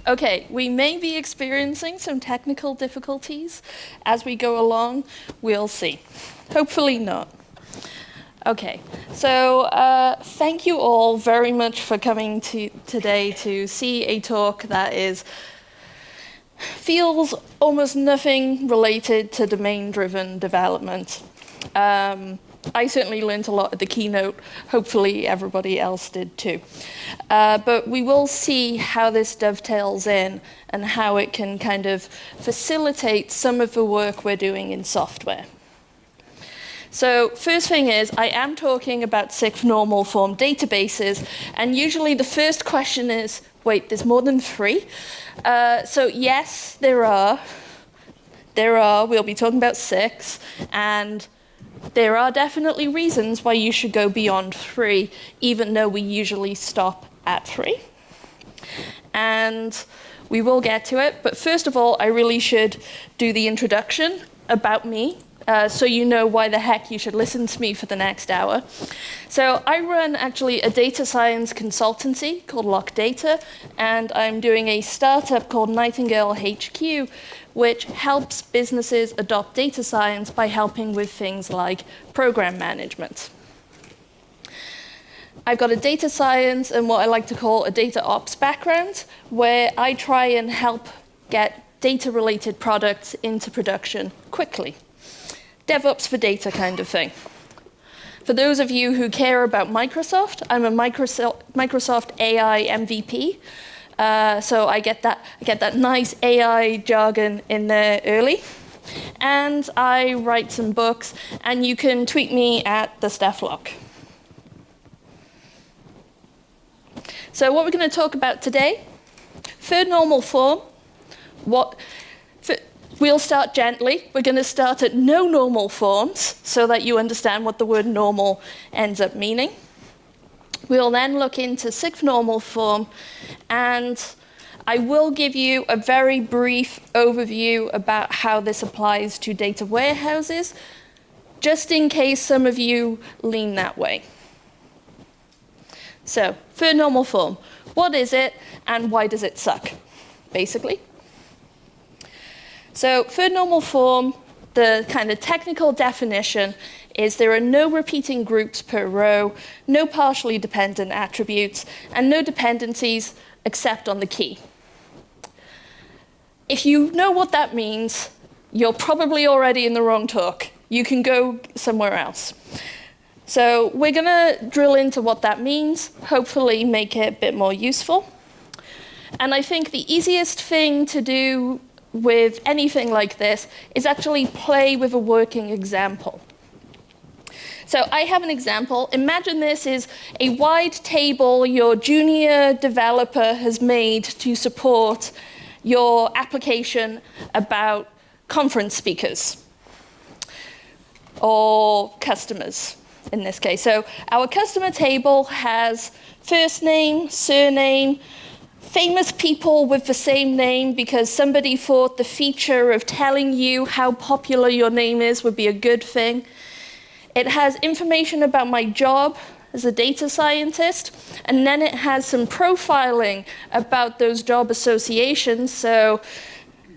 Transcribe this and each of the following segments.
Okay, we may be experiencing some technical difficulties as we go along. We'll see. Hopefully not. Okay, so thank you all very much for coming today to see a talk that feels almost nothing related to domain-driven development. I certainly learned a lot at the keynote. Hopefully everybody else did too. But we will see how this dovetails in and how it can kind of facilitate some of the work we're doing in software. So first thing is, I am talking about 6 normal form databases, and usually the first question is, wait, there's more than 3? So yes, there are. We'll be talking about 6, and there are definitely reasons why you should go beyond 3, even though we usually stop at 3. And we will get to it, but first of all, I really should do the introduction about me, so you know why the heck you should listen to me for the next hour. So I run actually a data science consultancy called Locke Data, and I'm doing a startup called Nightingale HQ, which helps businesses adopt data science by helping with things like program management. I've got a data science and what I like to call a data ops background, where I try and help get data-related products into production quickly. DevOps for data kind of thing. For those of you who care about Microsoft, I'm a Microsoft AI MVP. So I get that nice AI jargon in there early. And I write some books, and you can tweet me at the Steph Locke. So what we're going to talk about today, third normal form. We'll start gently. We're going to start at no normal forms so that you understand what the word normal ends up meaning. We'll then look into 6th normal form, and I will give you a very brief overview about how this applies to data warehouses, just in case some of you lean that way. So, third normal form. What is it, and why does it suck, basically? So, third normal form, the kind of technical definition is there are no repeating groups per row, no partially dependent attributes, and no dependencies except on the key. If you know what that means, you're probably already in the wrong talk. You can go somewhere else. So we're going to drill into what that means, hopefully make it a bit more useful. And I think the easiest thing to do with anything like this is actually play with a working example. So I have an example. Imagine this is a wide table your junior developer has made to support your application about conference speakers or customers in this case. So our customer table has first name, surname, famous people with the same name because somebody thought the feature of telling you how popular your name is would be a good thing. It has information about my job as a data scientist, and then it has some profiling about those job associations. So,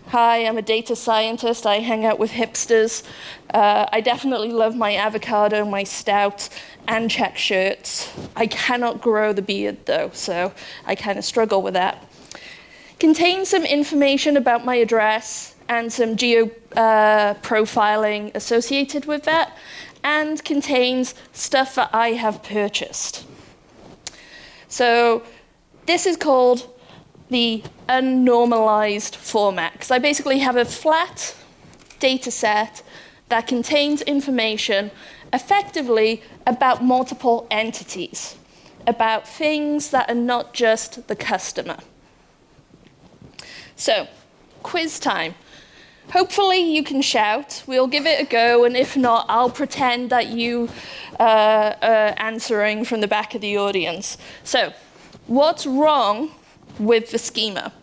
hi, I'm a data scientist. I hang out with hipsters. I definitely love my avocado, my stout, and check shirts. I cannot grow the beard, though, so I kind of struggle with that. Contains some information about my address and some geo profiling associated with that, and contains stuff that I have purchased. So this is called the unnormalized format, because I basically have a flat data set that contains information effectively about multiple entities, about things that are not just the customer. So, quiz time. Hopefully you can shout. We'll give it a go, and if not, I'll pretend that you are answering from the back of the audience. So, what's wrong with the schema?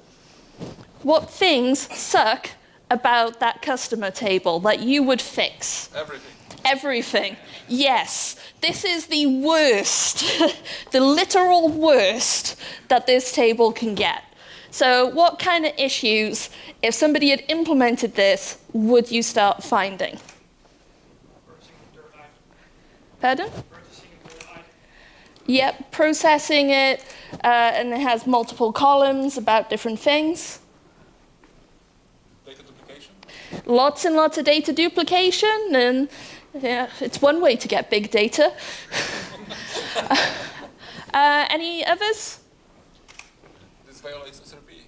What things suck about that customer table that you would fix? Everything. Everything. Yes. This is the worst, the literal worst that this table can get. So what kind of issues, if somebody had implemented this, would you start finding? Pardon? Yep, processing it, and it has multiple columns about different things. Data duplication? Lots and lots of data duplication, and yeah, it's one way to get big data. Any others? This violates SRP.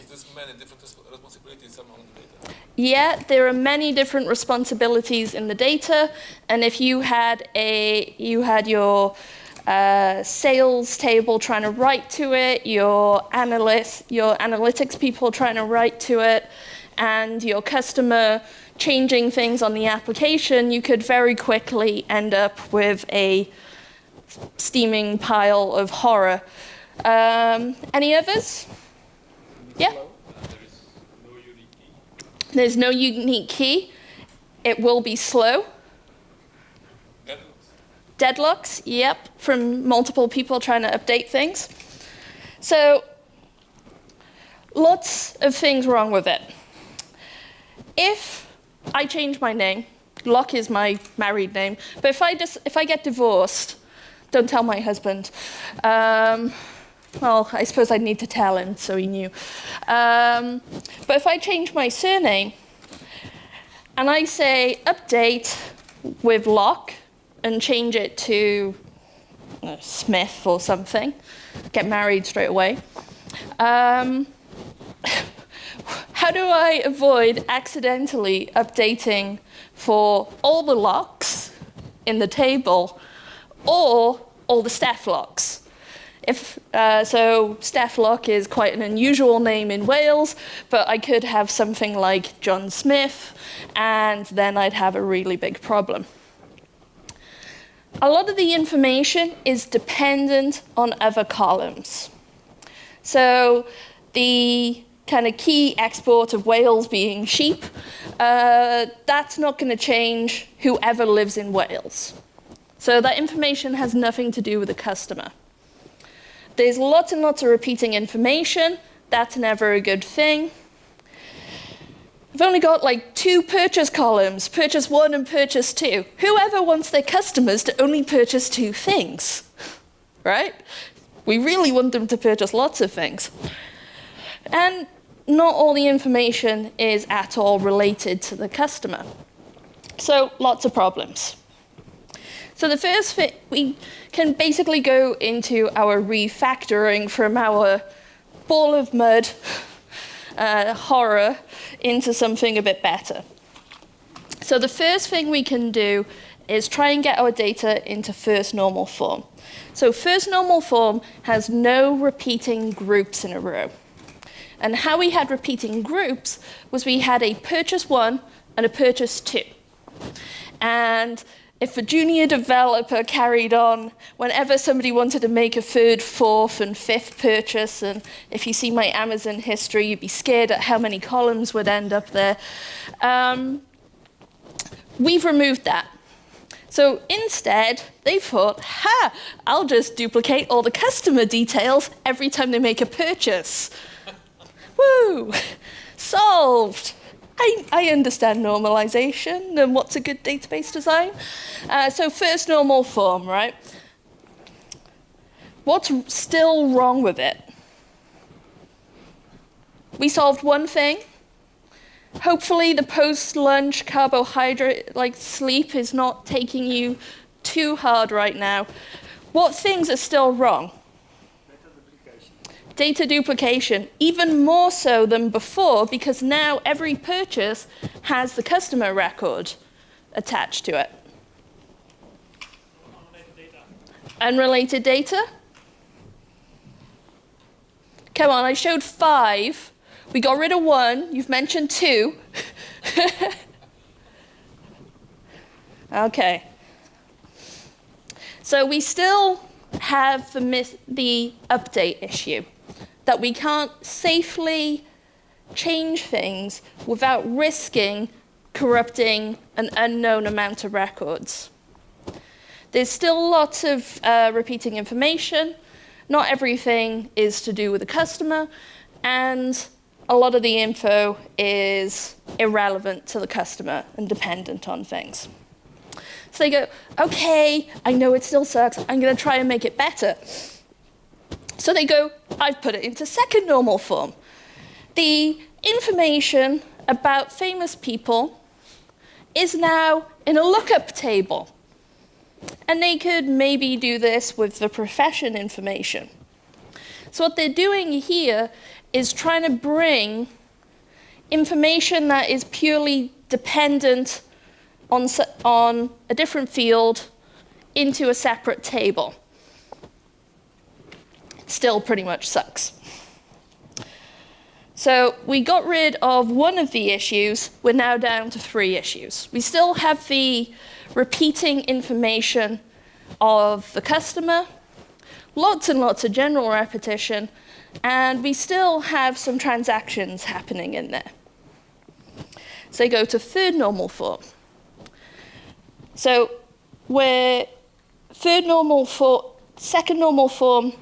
There's many different responsibilities among the data. Yeah, there are many different responsibilities in the data, and if you had your sales table trying to write to it, your analytics people trying to write to it, and your customer changing things on the application, you could very quickly end up with a steaming pile of horror. Any others? Yeah? There's no unique key. It will be slow. Deadlocks, yep, from multiple people trying to update things. So, lots of things wrong with it. If I change my name, Locke is my married name, but if I get divorced, don't tell my husband. Well, I suppose I'd need to tell him so he knew. But if I change my surname and I say update with Locke and change it to Smith or something, get married straight away, how do I avoid accidentally updating for all the Locks in the table or all the Steph Locks? So Steph Locke is quite an unusual name in Wales, but I could have something like John Smith, and then I'd have a really big problem. A lot of the information is dependent on other columns. So the kind of key export of Wales being sheep, that's not going to change whoever lives in Wales. So that information has nothing to do with the customer. There's lots and lots of repeating information. That's never a good thing. I've only got like 2 purchase columns, purchase 1 and purchase 2. Whoever wants their customers to only purchase 2 things, right? We really want them to purchase lots of things. And not all the information is at all related to the customer. So lots of problems. So the first thing, we can basically go into our refactoring from our ball of mud horror into something a bit better. So the first thing we can do is try and get our data into first normal form. So first normal form has no repeating groups in a row. And how we had repeating groups was we had a purchase 1 and a purchase 2. And if a junior developer carried on, whenever somebody wanted to make a 3rd, 4th, and 5th purchase, and if you see my Amazon history, you'd be scared at how many columns would end up there. We've removed that. So instead, they thought, I'll just duplicate all the customer details every time they make a purchase. Woo! Solved! I understand normalization and what's a good database design. So first normal form, right? What's still wrong with it? We solved one thing. Hopefully the post-lunch carbohydrate, like sleep, is not taking you too hard right now. What things are still wrong? Data duplication, even more so than before, because now every purchase has the customer record attached to it. Unrelated data? Come on, I showed 5. We got rid of 1. You've mentioned 2. Okay. So we still have the update issue, that we can't safely change things without risking corrupting an unknown amount of records. There's still lots of repeating information. Not everything is to do with the customer, and a lot of the info is irrelevant to the customer and dependent on things. So they go, okay, I know it still sucks, I'm gonna try and make it better. So they go, I've put it into second normal form. The information about famous people is now in a lookup table. And they could maybe do this with the profession information. So what they're doing here is trying to bring information that is purely dependent on a different field into a separate table. It still pretty much sucks. So we got rid of one of the issues. We're now down to 3 issues. We still have the repeating information of the customer, lots and lots of general repetition, and we still have some transactions happening in there. So they go to third normal form. So where second normal form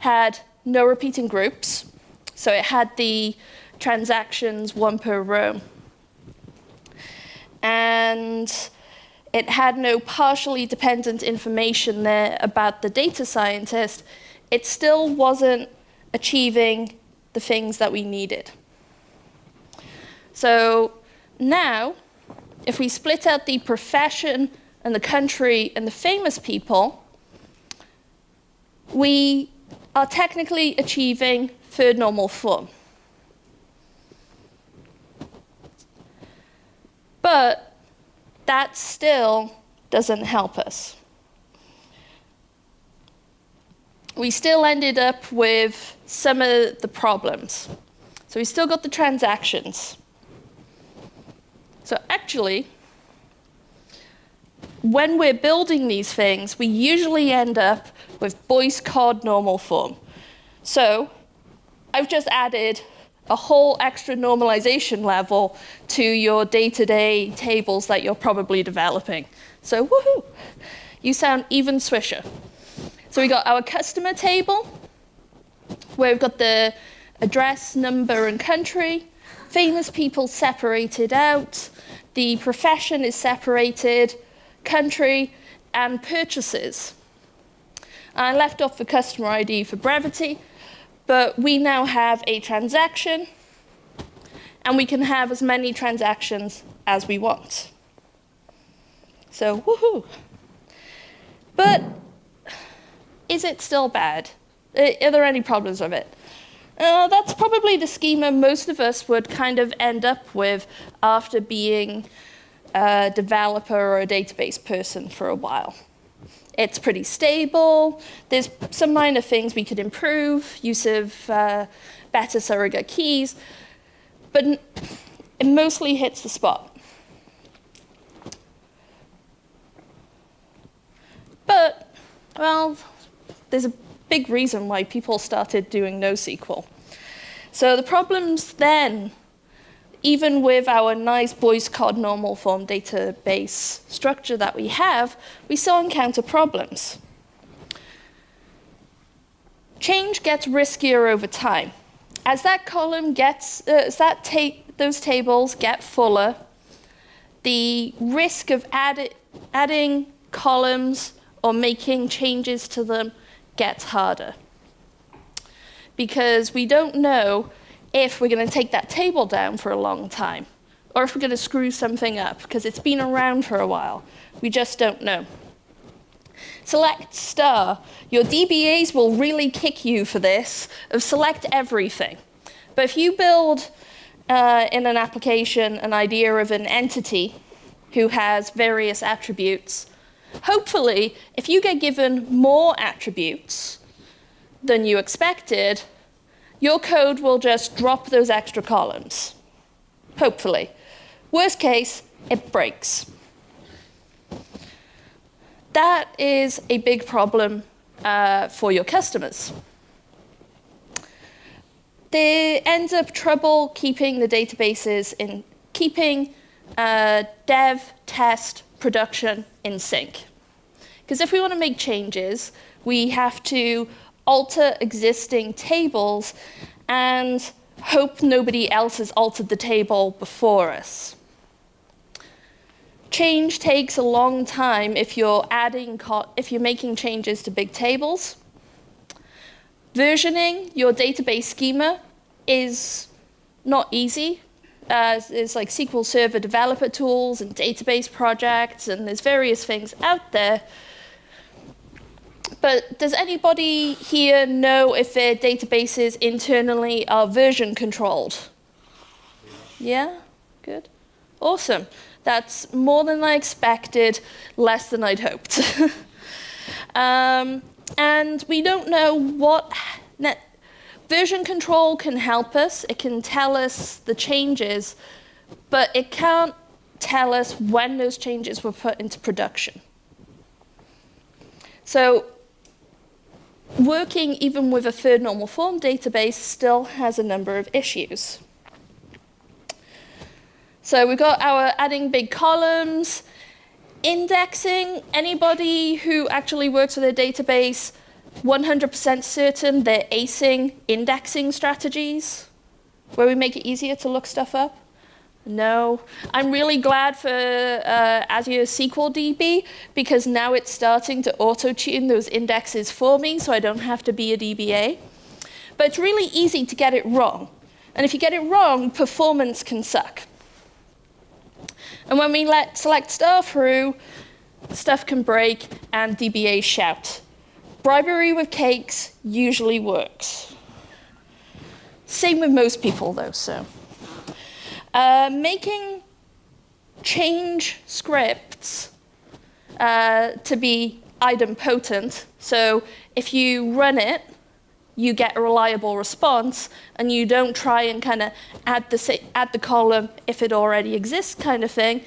had no repeating groups, so it had the transactions 1 per row, and it had no partially dependent information there about the data scientist, it still wasn't achieving the things that we needed. So now, if we split out the profession and the country and the famous people, we are technically achieving third normal form. But that still doesn't help us. We still ended up with some of the problems. So we still got the transactions. So actually, when we're building these things, we usually end up with Boyce Codd normal form. So I've just added a whole extra normalization level to your day-to-day tables that you're probably developing. So woohoo, you sound even swisher. So we got our customer table, where we've got the address, number, and country. Famous people separated out. The profession is separated, country, and purchases. I left off the customer ID for brevity, but we now have a transaction, and we can have as many transactions as we want. So, woohoo. But is it still bad? Are there any problems with it? That's probably the schema most of us would kind of end up with after being a developer or a database person for a while. It's pretty stable. There's some minor things we could improve, use of better surrogate keys, but it mostly hits the spot. But, well, there's a big reason why people started doing NoSQL. So the problems then, even with our nice Boyce Codd normal form database structure that we have, we still encounter problems. Change gets riskier over time. As that column gets, those tables get fuller, the risk of adding columns or making changes to them gets harder. Because we don't know if we're going to take that table down for a long time, or if we're going to screw something up, because it's been around for a while. We just don't know. Select star. Your DBAs will really kick you for this, of select everything. But if you build in an application an idea of an entity who has various attributes, hopefully, if you get given more attributes than you expected, your code will just drop those extra columns. Hopefully. Worst case, it breaks. That is a big problem for your customers. there ends up trouble keeping the databases keeping dev, test, production in sync. Because if we want to make changes, we have to alter existing tables and hope nobody else has altered the table before us. Change takes a long time if you're making changes to big tables. Versioning your database schema is not easy. There's like SQL Server developer tools and database projects, and there's various things out there. But does anybody here know if their databases internally are version controlled? Yeah? Good. Awesome. That's more than I expected, less than I'd hoped. And we don't know what version control can help us. It can tell us the changes, but it can't tell us when those changes were put into production. So working even with a third normal form database still has a number of issues. So we've got our adding big columns, indexing. Anybody who actually works with a database, 100% certain they're acing indexing strategies, where we make it easier to look stuff up? No. I'm really glad for Azure SQL DB, because now it's starting to auto-tune those indexes for me, so I don't have to be a DBA. But it's really easy to get it wrong. And if you get it wrong, performance can suck. And when we let select star through, stuff can break and DBAs shout. Bribery with cakes usually works. Same with most people, though, so. Making change scripts to be idempotent, so if you run it, you get a reliable response, and you don't try and kind of add the column if it already exists kind of thing.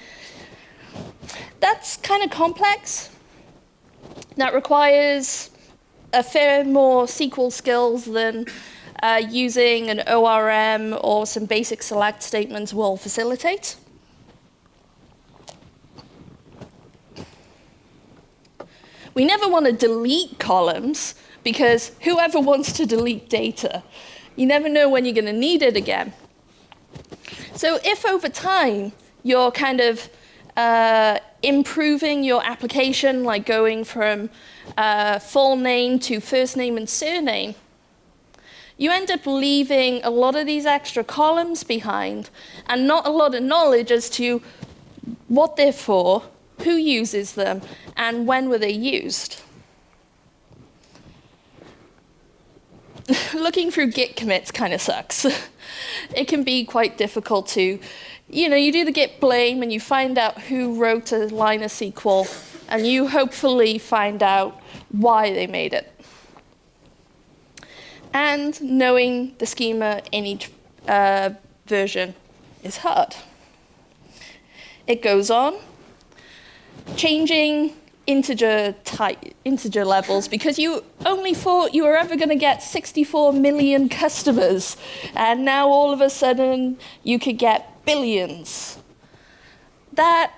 That's kind of complex. That requires a fair more SQL skills than using an ORM or some basic select statements will facilitate. We never want to delete columns, because whoever wants to delete data? You never know when you're going to need it again. So if over time you're kind of improving your application, like going from full name to first name and surname, you end up leaving a lot of these extra columns behind and not a lot of knowledge as to what they're for, who uses them, and when were they used. Looking through Git commits kind of sucks. It can be quite difficult to, you do the Git blame and you find out who wrote a line of SQL, and you hopefully find out why they made it. And knowing the schema in each version is hard. It goes on, changing integer levels, because you only thought you were ever going to get 64 million customers, and now all of a sudden you could get billions. That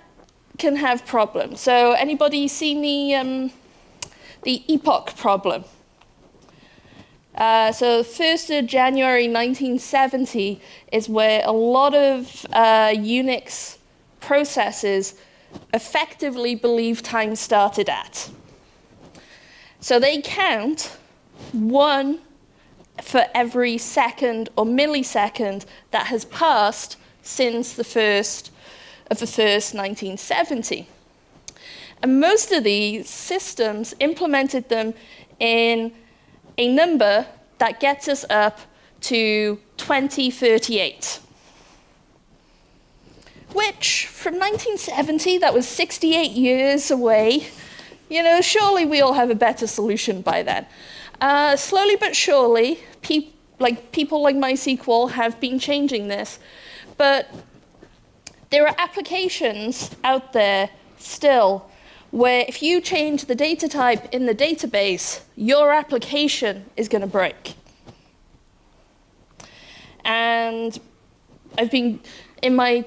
can have problems. So anybody seen the Epoch Problem? So 1st of January 1970 is where a lot of Unix processes effectively believe time started at. So they count 1 for every second or millisecond that has passed since the 1st of the 1st, 1970. And most of these systems implemented them in a number that gets us up to 2038. Which, from 1970, that was 68 years away. Surely we'll have a better solution by then. Slowly but surely, people like MySQL have been changing this. But there are applications out there still where if you change the data type in the database, your application is going to break. And I've been in my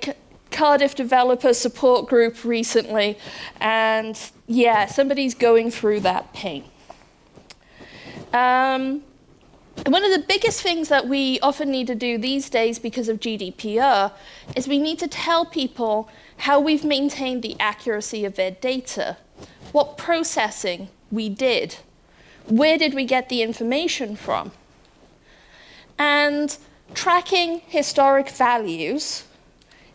Cardiff developer support group recently, and yeah, somebody's going through that pain. One of the biggest things that we often need to do these days because of GDPR is we need to tell people how we've maintained the accuracy of their data, what processing we did, where did we get the information from. And tracking historic values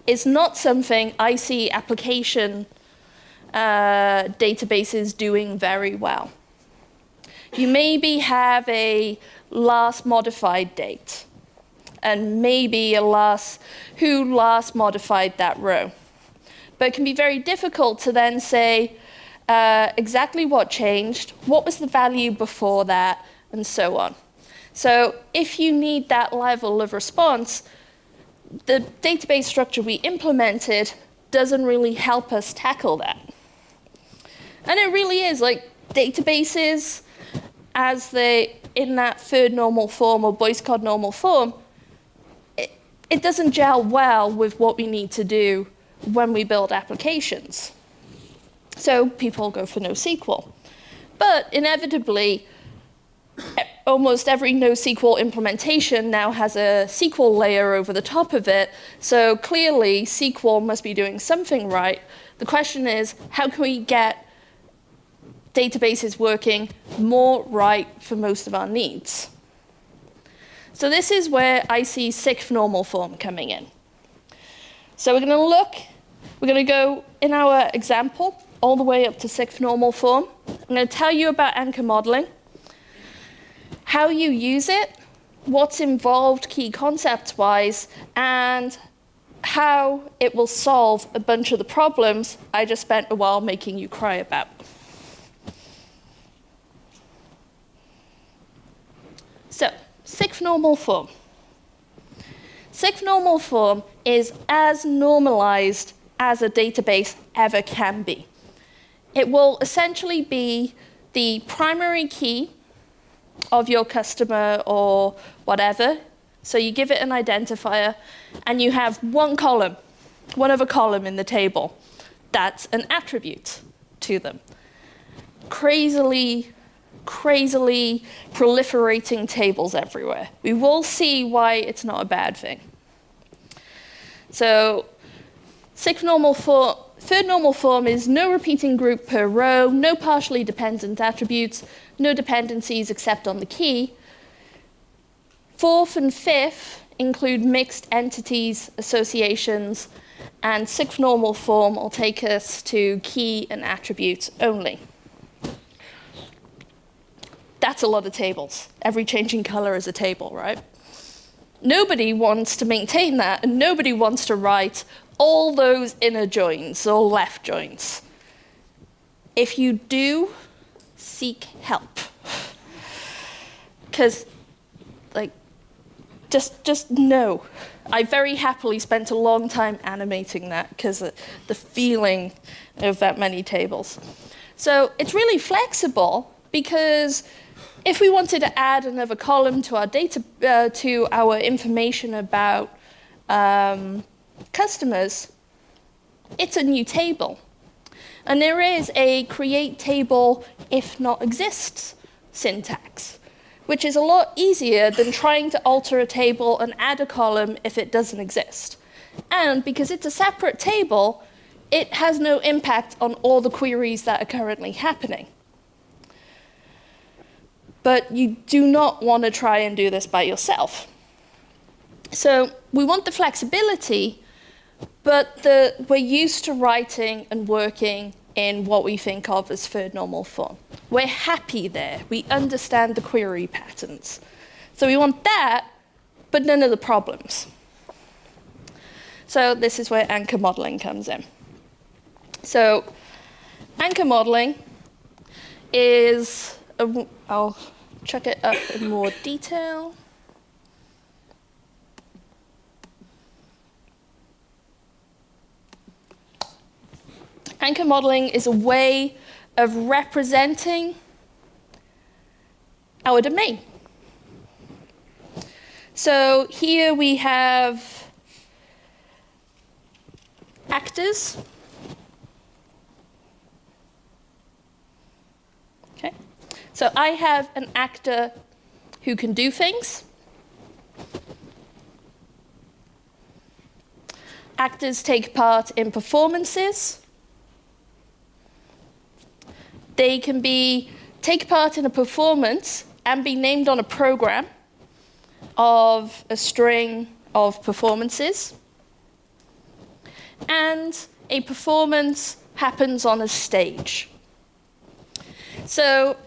is not something I see application databases doing very well. You maybe have a last modified date, and maybe who last modified that row. But it can be very difficult to then say exactly what changed, what was the value before that, and so on. So if you need that level of response, the database structure we implemented doesn't really help us tackle that. And it really is like databases, as they in that third normal form or Boyce Code normal form, it doesn't gel well with what we need to do when we build applications. So people go for NoSQL. But inevitably, almost every NoSQL implementation now has a SQL layer over the top of it, so clearly SQL must be doing something right. The question is, how can we get databases working more right for most of our needs? So this is where I see sixth normal form coming in. So we're going to go in our example all the way up to sixth normal form. I'm going to tell you about anchor modeling, how you use it, what's involved key concepts-wise, and how it will solve a bunch of the problems I just spent a while making you cry about. So, sixth normal form. Sixth normal form is as normalized as a database ever can be. It will essentially be the primary key of your customer or whatever. So you give it an identifier, and you have one other column in the table. That's an attribute to them. Crazily proliferating tables everywhere. We will see why it's not a bad thing. So third normal form is no repeating group per row, no partially dependent attributes, no dependencies except on the key. Fourth and fifth include mixed entities, associations, and sixth normal form will take us to key and attributes only. That's a lot of tables. Every changing color is a table, right? Nobody wants to maintain that, and nobody wants to write all those inner joins or left joins. If you do, seek help. Because, just know. I very happily spent a long time animating that because of the feeling of that many tables. So it's really flexible because if we wanted to add another column to our data, to our information about customers, it's a new table. And there is a create table if not exists syntax, which is a lot easier than trying to alter a table and add a column if it doesn't exist. And because it's a separate table, it has no impact on all the queries that are currently happening. But you do not want to try and do this by yourself. So we want the flexibility, but we're used to writing and working in what we think of as third normal form. We're happy there. We understand the query patterns. So we want that, but none of the problems. So this is where anchor modeling comes in. So anchor modeling is, I'll check it up in more detail. Anchor modeling is a way of representing our domain. So here we have actors. Okay. So I have an actor who can do things. Actors take part in performances. They can take part in a performance and be named on a program of a string of performances. And a performance happens on a stage. So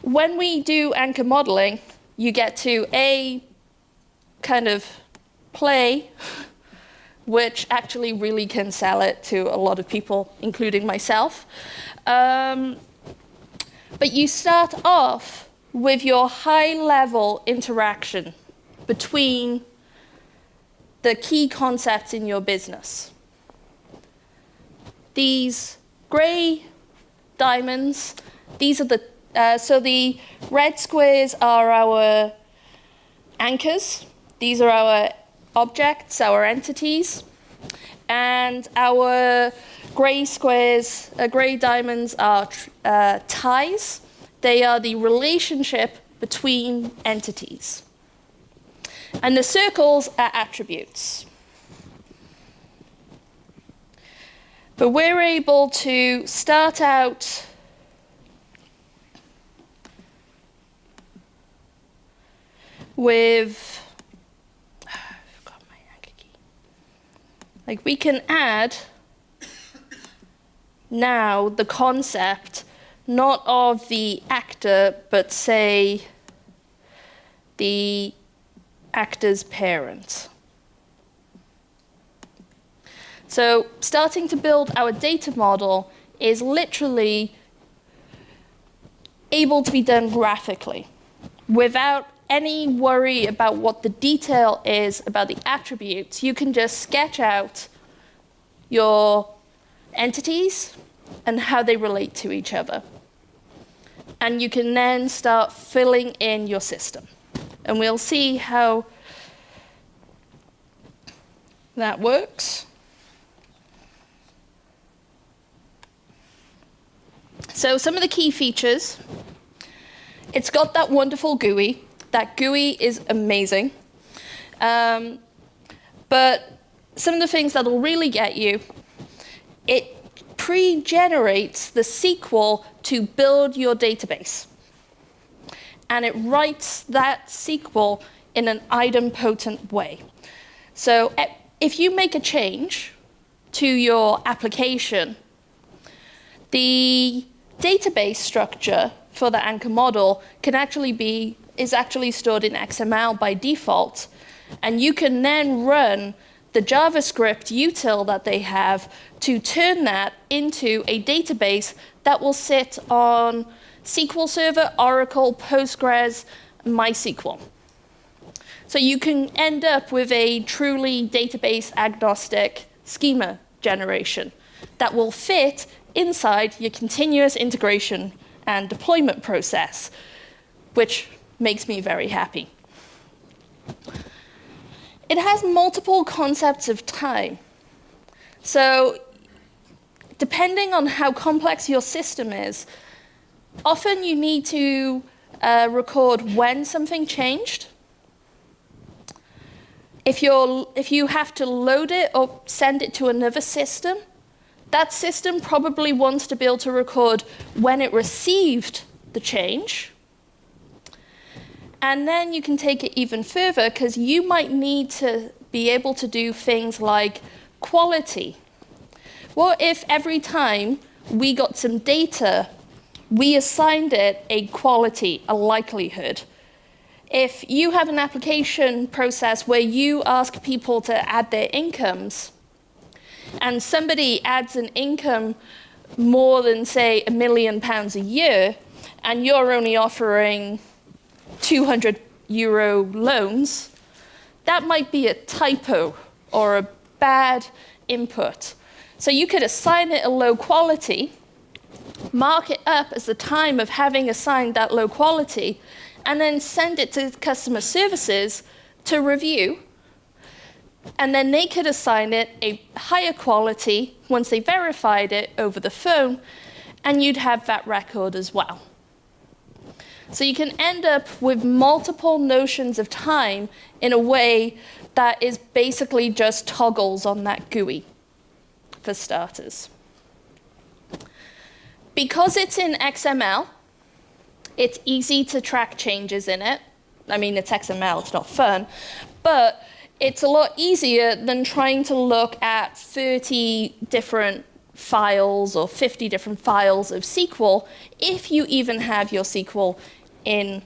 when we do anchor modeling, you get to a kind of play, which actually really can sell it to a lot of people, including myself. But you start off with your high-level interaction between the key concepts in your business. These gray diamonds, these are so the red squares are our anchors. These are our objects, our entities. And our gray squares, gray diamonds are ties. They are the relationship between entities. And the circles are attributes. But we're able to start out with, I forgot my anchor key. Like we can add now the concept not of the actor, but say the actor's parent. So starting to build our data model is literally able to be done graphically without any worry about what the detail is about the attributes. You can just sketch out your entities and how they relate to each other. And you can then start filling in your system. And we'll see how that works. So some of the key features, it's got that wonderful GUI. That GUI is amazing. But some of the things that'll really get you, it pre-generates the SQL to build your database. And it writes that SQL in an idempotent way. So if you make a change to your application, the database structure for the anchor model is actually stored in XML by default. And you can then run the JavaScript util that they have to turn that into a database that will sit on SQL Server, Oracle, Postgres, MySQL. So you can end up with a truly database agnostic schema generation that will fit inside your continuous integration and deployment process, which makes me very happy. It has multiple concepts of time. So depending on how complex your system is, often you need to record when something changed. If you have to load it or send it to another system, that system probably wants to be able to record when it received the change. And then you can take it even further, because you might need to be able to do things like quality. What if every time we got some data, we assigned it a quality, a likelihood? If you have an application process where you ask people to add their incomes, and somebody adds an income more than, say, £1 million a year, and you're only offering €200 loans, that might be a typo or a bad input. So you could assign it a low quality, mark it up as the time of having assigned that low quality, and then send it to customer services to review, and then they could assign it a higher quality once they verified it over the phone, and you'd have that record as well. So you can end up with multiple notions of time in a way that is basically just toggles on that GUI, for starters. Because it's in XML, it's easy to track changes in it. I mean, it's XML, it's not fun, but it's a lot easier than trying to look at 30 different files or 50 different files of SQL, if you even have your SQL in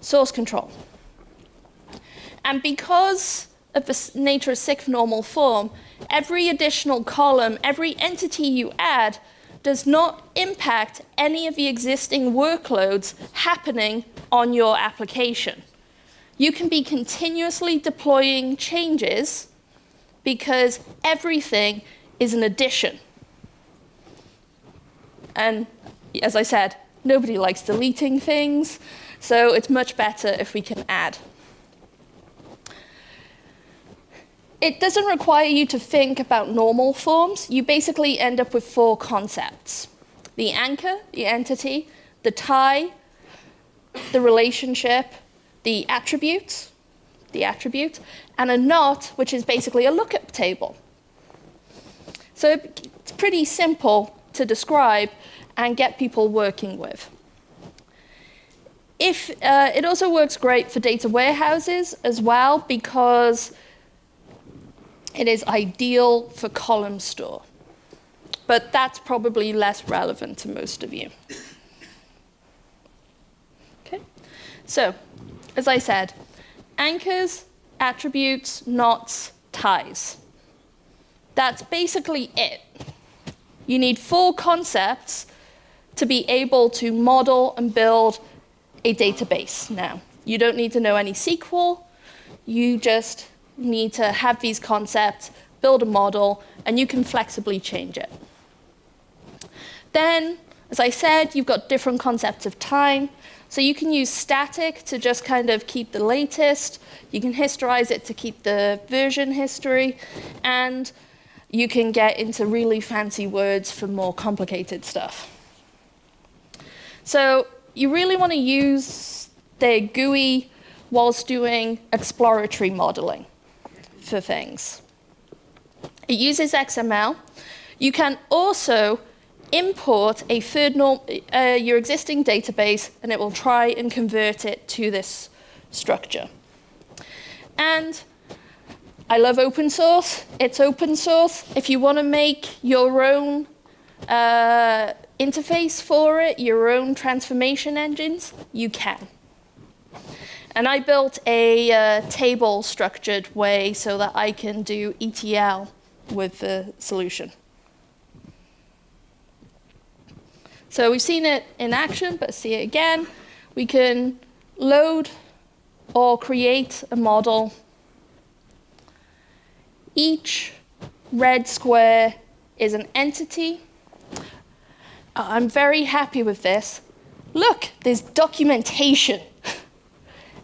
source control. And because of the nature of SIG normal form, every additional column, every entity you add, does not impact any of the existing workloads happening on your application. You can be continuously deploying changes because everything is an addition. And as I said, nobody likes deleting things, so it's much better if we can add. It doesn't require you to think about normal forms. You basically end up with 4 concepts: the anchor, the entity, the tie, the relationship, the attribute, and a knot, which is basically a lookup table. So it's pretty simple to describe and get people working with. It also works great for data warehouses as well, because it is ideal for column store. But that's probably less relevant to most of you. Okay, so as I said, anchors, attributes, knots, ties. That's basically it. You need 4 concepts to be able to model and build a database now. You don't need to know any SQL. You just need to have these concepts, build a model, and you can flexibly change it. Then, as I said, you've got different concepts of time. So you can use static to just kind of keep the latest. You can historize it to keep the version history. And you can get into really fancy words for more complicated stuff. So you really want to use the GUI whilst doing exploratory modeling for things. It uses XML. You can also import your existing database, and it will try and convert it to this structure. And I love open source. It's open source. If you want to make your own interface for it, your own transformation engines, you can. And I built a table-structured way so that I can do ETL with the solution. So we've seen it in action, but see it again. We can load or create a model. Each red square is an entity. I'm very happy with this. Look, there's documentation.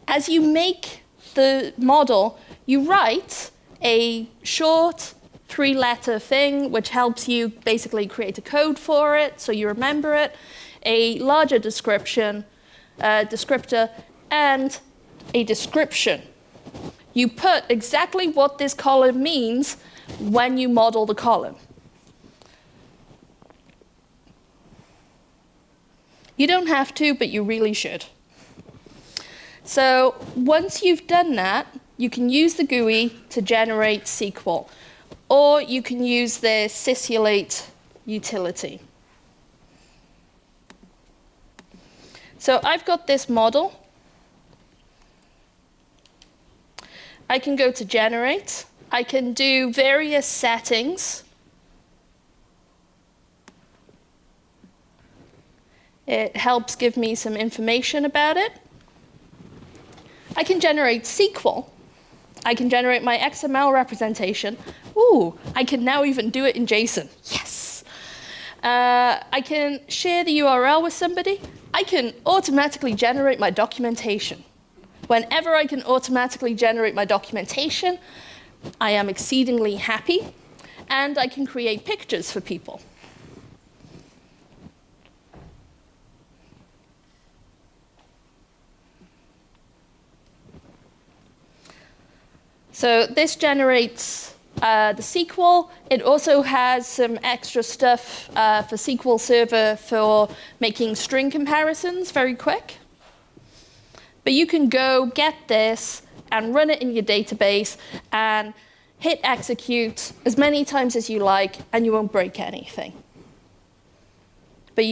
As you make the model, you write a short 3-letter thing, which helps you basically create a code for it, so you remember it, a larger description, descriptor, and a description. You put exactly what this column means when you model the column. You don't have to, but you really should. So once you've done that, you can use the GUI to generate SQL, or you can use the sysulate utility. So I've got this model. I can go to generate. I can do various settings. It helps give me some information about it. I can generate SQL. I can generate my XML representation. Ooh, I can now even do it in JSON. Yes. I can share the URL with somebody. I can automatically generate my documentation. Whenever I can automatically generate my documentation, I am exceedingly happy, and I can create pictures for people. So this generates the SQL. It also has some extra stuff for SQL Server for making string comparisons very quick. But you can go get this and run it in your database and hit execute as many times as you like, and you won't break anything. But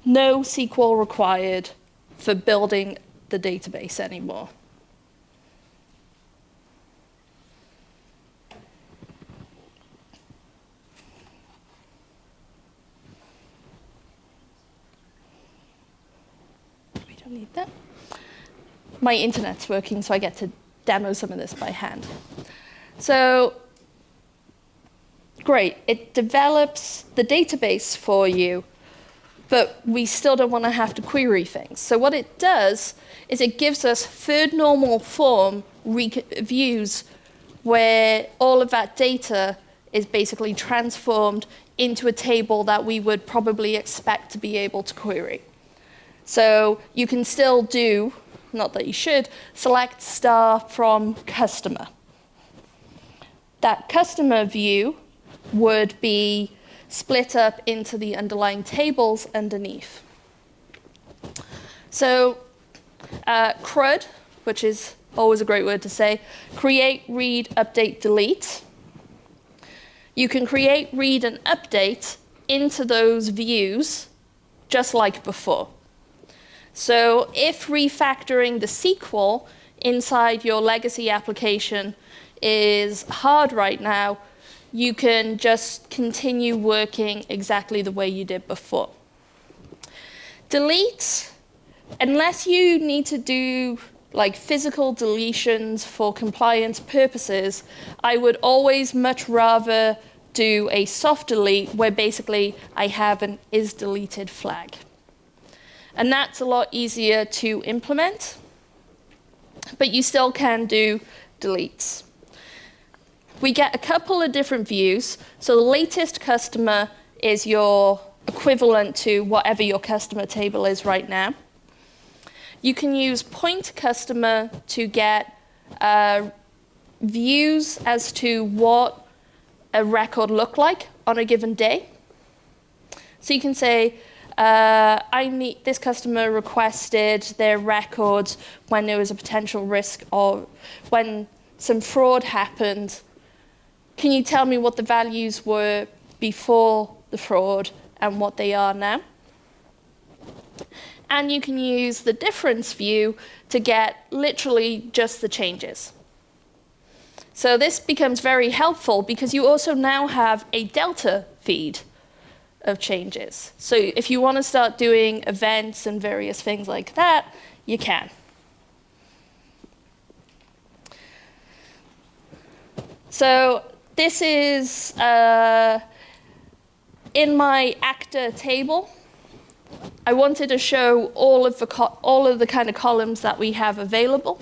no SQL required for building the database anymore. We don't need that. My internet's working, so I get to demo some of this by hand. So, great, it develops the database for you, but we still don't want to have to query things. So what it does is it gives us third normal form views where all of that data is basically transformed into a table that we would probably expect to be able to query. So you can still do, not that you should, select star from customer. That customer view would be split up into the underlying tables underneath. So CRUD, which is always a great word to say, create, read, update, delete. You can create, read, and update into those views just like before. So if refactoring the SQL inside your legacy application is hard right now, you can just continue working exactly the way you did before. Delete, unless you need to do like physical deletions for compliance purposes, I would always much rather do a soft delete where basically I have an is deleted flag. And that's a lot easier to implement, but you still can do deletes. We get a couple of different views. So the latest customer is your equivalent to whatever your customer table is right now. You can use point customer to get views as to what a record looked like on a given day. So you can say, this customer requested their records when there was a potential risk or when some fraud happened. Can you tell me what the values were before the fraud and what they are now? And you can use the difference view to get literally just the changes. So this becomes very helpful because you also now have a delta feed of changes. So if you want to start doing events and various things like that, you can. So this is in my actor table. I wanted to show all of the kind of columns that we have available.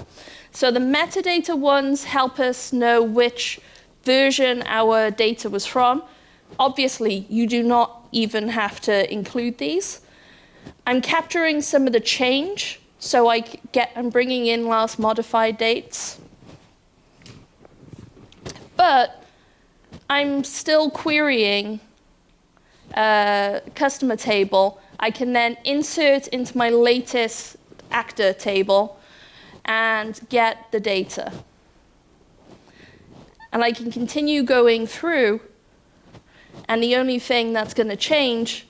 So the metadata ones help us know which version our data was from. Obviously, you do not even have to include these. I'm capturing some of the change, so I'm bringing in last modified dates. But I'm still querying customer table. I can then insert into my latest actor table and get the data. And I can continue going through, and the only thing that's going to change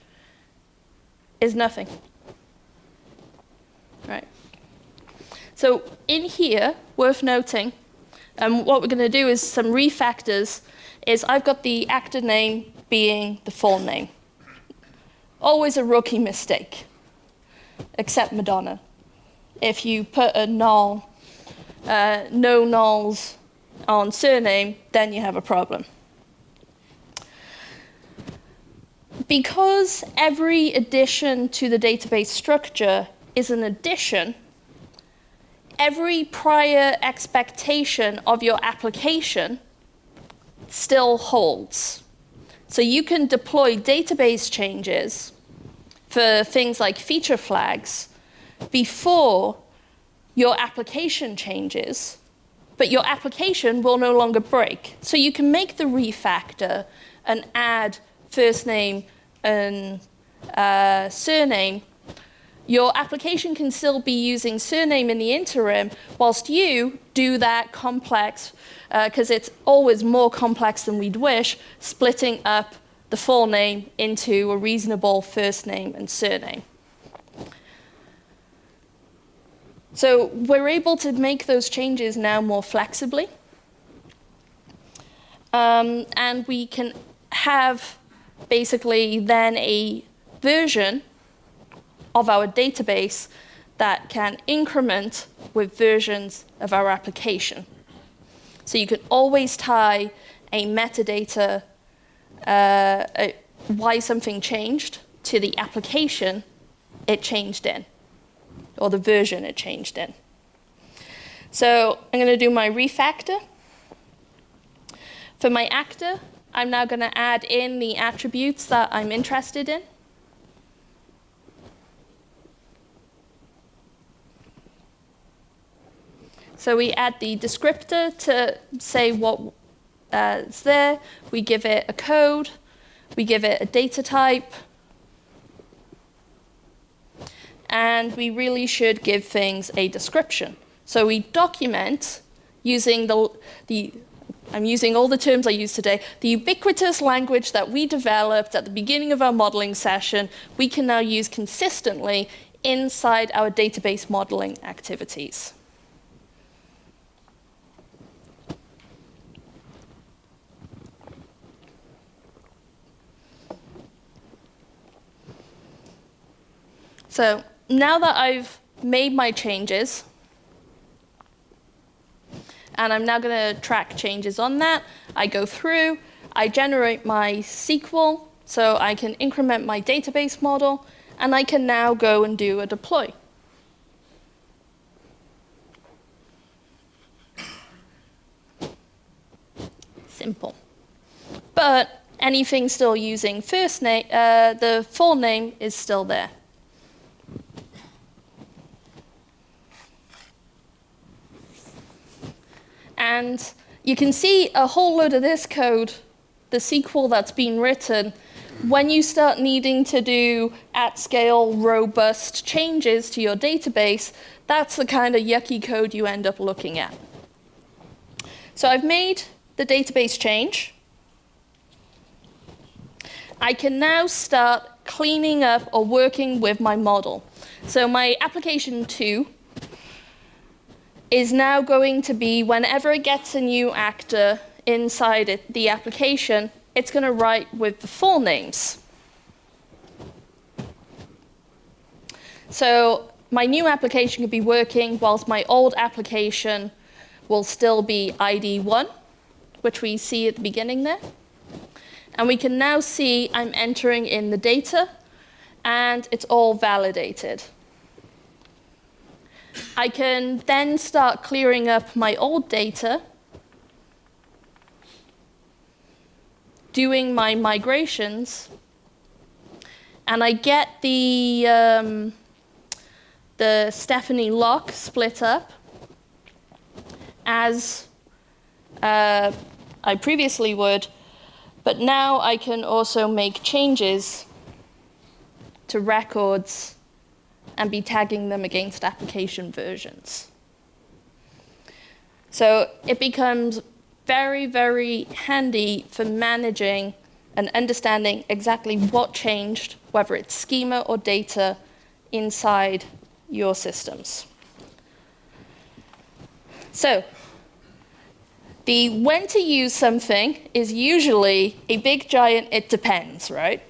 is nothing. Right. So in here, worth noting, what we're going to do is some refactors, is I've got the actor name being the full name. Always a rookie mistake, except Madonna. If you put a null, no nulls on surname, then you have a problem. Because every addition to the database structure is an addition, every prior expectation of your application still holds. So you can deploy database changes for things like feature flags before your application changes, but your application will no longer break. So you can make the refactor and add first name and surname. Your application can still be using surname in the interim, whilst you do that complex, because it's always more complex than we'd wish, splitting up the full name into a reasonable first name and surname. So we're able to make those changes now more flexibly. And we can have basically then a version of our database that can increment with versions of our application. So you can always tie a metadata, why something changed, to the application it changed in, or the version it changed in. So I'm going to do my refactor. For my actor, I'm now going to add in the attributes that I'm interested in. So we add the descriptor to say what is there. We give it a code. We give it a data type. And we really should give things a description. So we document using I'm using all the terms I use today, the ubiquitous language that we developed at the beginning of our modeling session, we can now use consistently inside our database modeling activities. So now that I've made my changes, and I'm now going to track changes on that, I go through, I generate my SQL, so I can increment my database model, and I can now go and do a deploy. Simple. But anything still using first name, the full name is still there. And you can see a whole load of this code, the SQL that's been written, when you start needing to do at-scale, robust changes to your database, that's the kind of yucky code you end up looking at. So I've made the database change. I can now start cleaning up or working with my model. So my application 2 is now going to be, whenever it gets a new actor inside the application, it's going to write with the full names. So my new application could be working whilst my old application will still be ID 1, which we see at the beginning there. And we can now see I'm entering in the data, and it's all validated. I can then start clearing up my old data, doing my migrations, and I get the Stephanie Locke split up as I previously would, but now I can also make changes to records and be tagging them against application versions. So it becomes very, very handy for managing and understanding exactly what changed, whether it's schema or data, inside your systems. So the when to use something is usually a big giant it depends, right?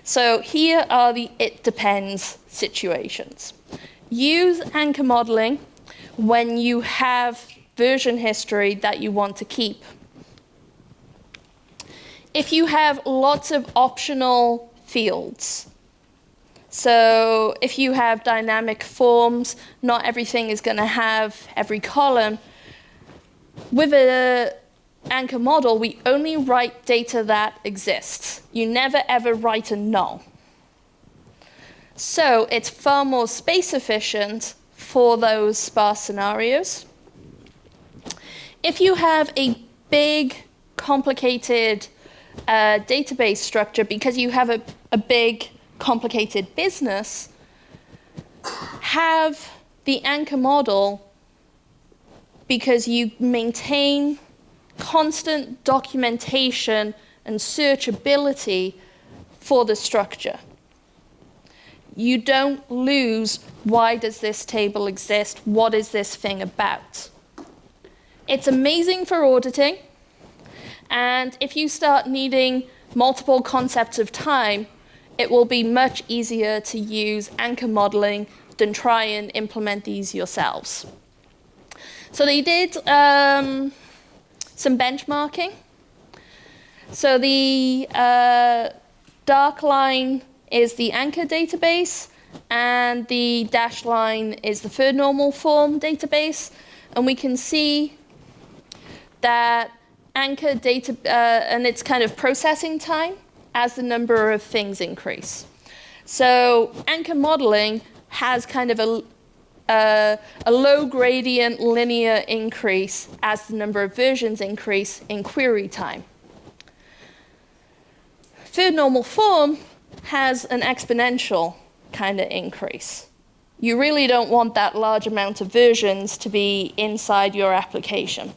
So here are the it depends situations. Use anchor modeling when you have version history that you want to keep. If you have lots of optional fields, So if you have dynamic forms, not everything is going to have every column. With an anchor model, we only write data that exists. You never ever write a null. So it's far more space efficient for those sparse scenarios. If you have a big, complicated database structure, because you have a big, complicated business, have the anchor model because you maintain constant documentation and searchability for the structure. You don't lose, why does this table exist? What is this thing about? It's amazing for auditing. And if you start needing multiple concepts of time, it will be much easier to use anchor modeling than try and implement these yourselves. So they did some benchmarking. So the dark line is the anchor database, and the dashed line is the third normal form database. And we can see that anchor data and its kind of processing time as the number of things increase. So anchor modeling has kind of a low gradient linear increase as the number of versions increase in query time. Third normal form has an exponential kind of increase. You really don't want that large amount of versions to be inside your application.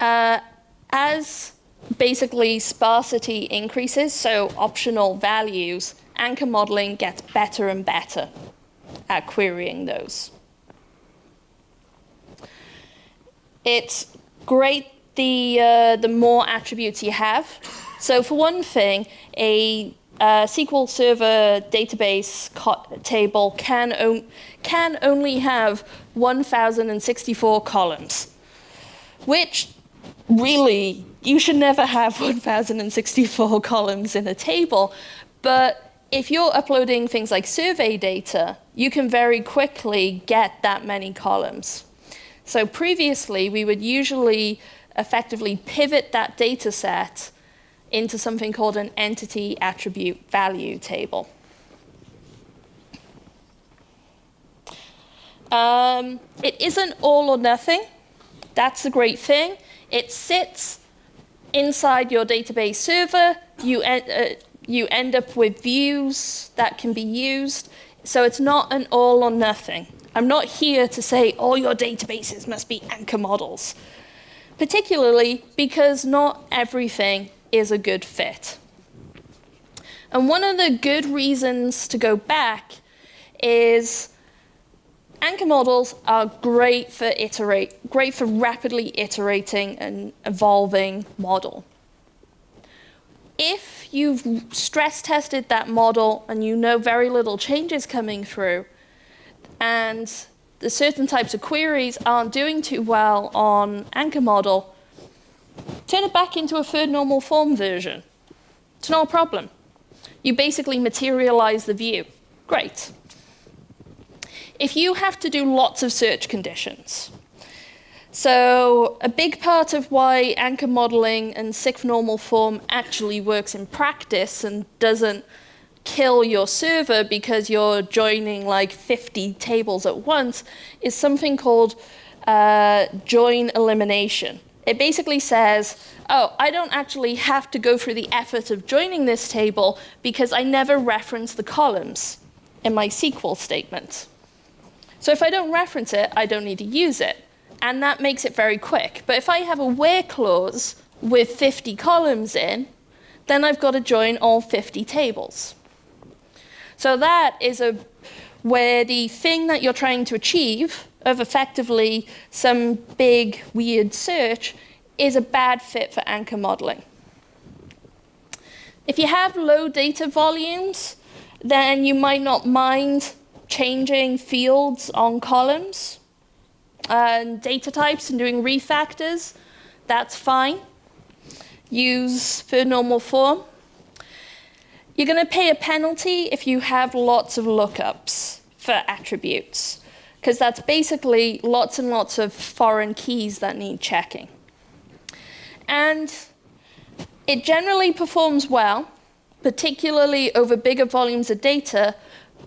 As basically sparsity increases, so optional values, anchor modeling gets better and better at querying those. It's great the more attributes you have. So for one thing, a SQL Server database table can only have 1,064 columns, which really, you should never have 1,064 columns in a table. But if you're uploading things like survey data, you can very quickly get that many columns. So previously, we would usually effectively pivot that data set into something called an entity attribute value table. It isn't all or nothing. That's the great thing. It sits inside your database server. You end up with views that can be used. So it's not an all or nothing. I'm not here to say all your databases must be anchor models, particularly because not everything is a good fit. And one of the good reasons to go back is anchor models are great for rapidly iterating an evolving model. If you've stress tested that model and you know very little changes coming through, and the certain types of queries aren't doing too well on anchor model, turn it back into a third normal form version. It's not a problem. You basically materialize the view. Great. If you have to do lots of search conditions, so a big part of why anchor modeling and sixth normal form actually works in practice and doesn't kill your server because you're joining like 50 tables at once is something called join elimination. It basically says, oh, I don't actually have to go through the effort of joining this table because I never reference the columns in my SQL statement. So if I don't reference it, I don't need to use it. And that makes it very quick. But if I have a where clause with 50 columns in, then I've got to join all 50 tables. So that is where the thing that you're trying to achieve of effectively some big, weird search is a bad fit for anchor modeling. If you have low data volumes, then you might not mind changing fields on columns and data types and doing refactors. That's fine. Use third normal form. You're going to pay a penalty if you have lots of lookups for attributes, because that's basically lots and lots of foreign keys that need checking. And it generally performs well, particularly over bigger volumes of data,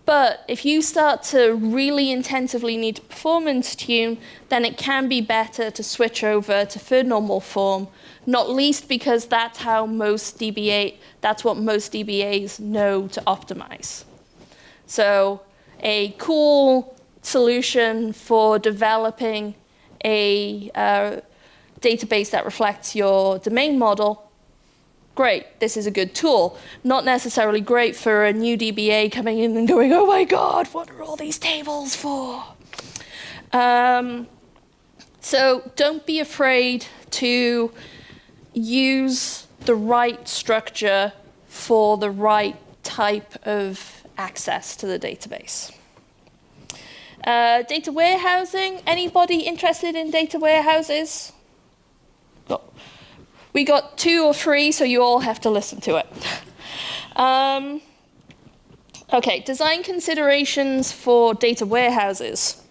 but if you start to really intensively need to performance tune, then it can be better to switch over to third normal form, not least because that's what most DBAs know to optimize. So a cool solution for developing a database that reflects your domain model, great, this is a good tool. Not necessarily great for a new DBA coming in and going, oh my God, what are all these tables for? So don't be afraid to use the right structure for the right type of access to the database. Data warehousing, anybody interested in data warehouses? We got 2 or 3, so you all have to listen to it. Okay, design considerations for data warehouses.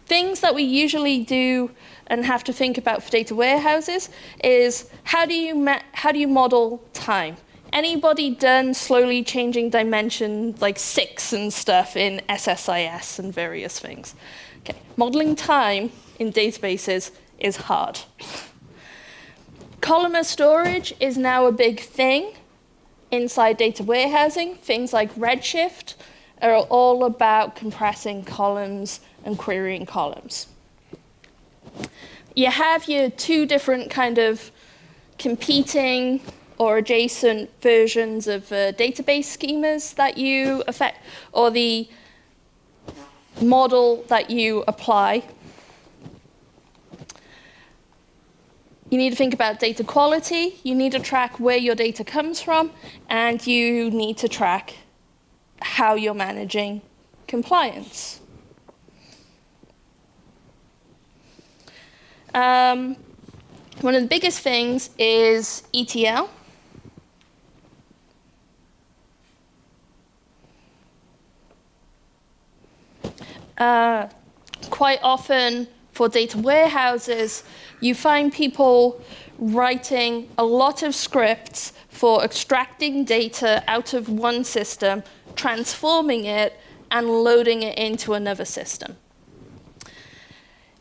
Things that we usually do and have to think about for data warehouses is how do you model time? Anybody done slowly changing dimension like 6 and stuff in SSIS and various things? Okay, modeling time in databases is hard. Columnar storage is now a big thing inside data warehousing. Things like Redshift are all about compressing columns and querying columns. You have your 2 different kind of competing or adjacent versions of database schemas that you affect, or the model that you apply. You need to think about data quality, you need to track where your data comes from, and you need to track how you're managing compliance. One of the biggest things is ETL. Quite often for data warehouses, you find people writing a lot of scripts for extracting data out of one system, transforming it, and loading it into another system.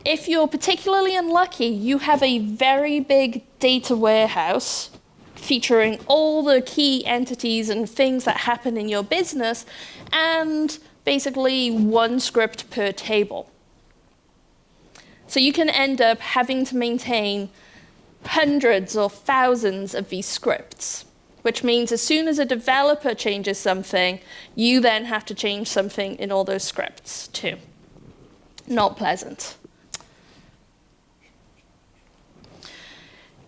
If you're particularly unlucky, you have a very big data warehouse featuring all the key entities and things that happen in your business, and basically 1 script per table. So you can end up having to maintain hundreds or thousands of these scripts, which means as soon as a developer changes something, you then have to change something in all those scripts too. Not pleasant.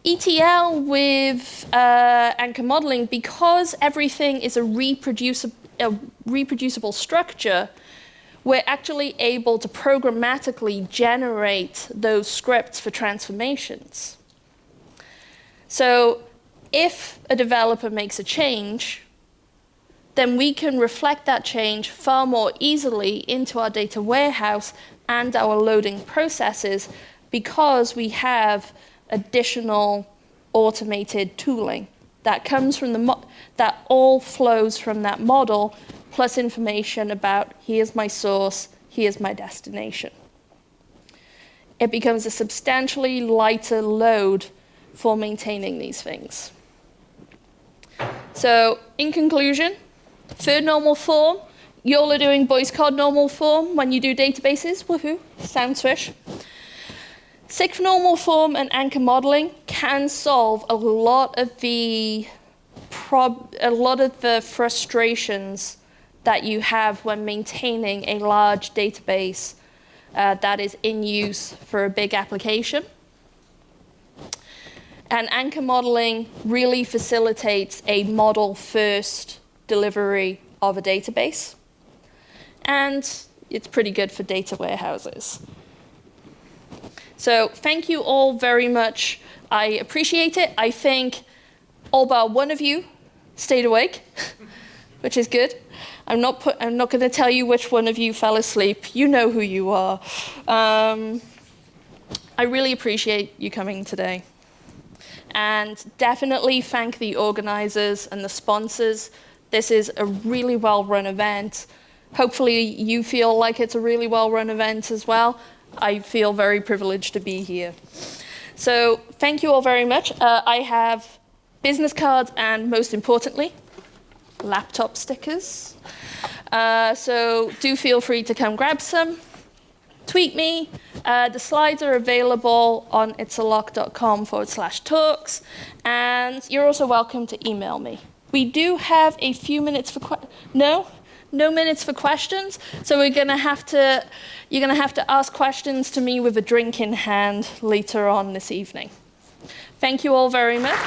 ETL with anchor modeling, because everything is a reproducible structure, we're actually able to programmatically generate those scripts for transformations. So if a developer makes a change, then we can reflect that change far more easily into our data warehouse and our loading processes because we have additional automated tooling that comes from that all flows from that model, plus information about here's my source, here's my destination. It becomes a substantially lighter load for maintaining these things. So in conclusion, third normal form, you all are doing boys code normal form when you do databases, woohoo, sound swish. Sixth normal form and anchor modeling can solve a lot of the frustrations that you have when maintaining a large database that is in use for a big application. And anchor modeling really facilitates a model-first delivery of a database. And it's pretty good for data warehouses. So thank you all very much. I appreciate it. I think all but one of you stayed awake, which is good. I'm not going to tell you which one of you fell asleep. You know who you are. I really appreciate you coming today. And definitely thank the organizers and the sponsors. This is a really well-run event. Hopefully you feel like it's a really well-run event as well. I feel very privileged to be here. So thank you all very much. I have business cards and, most importantly, laptop stickers. So do feel free to come grab some. Tweet me. The slides are available on itsalocke.com/talks. And you're also welcome to email me. We do have a few minutes for no minutes for questions. So you're gonna have to ask questions to me with a drink in hand later on this evening. Thank you all very much.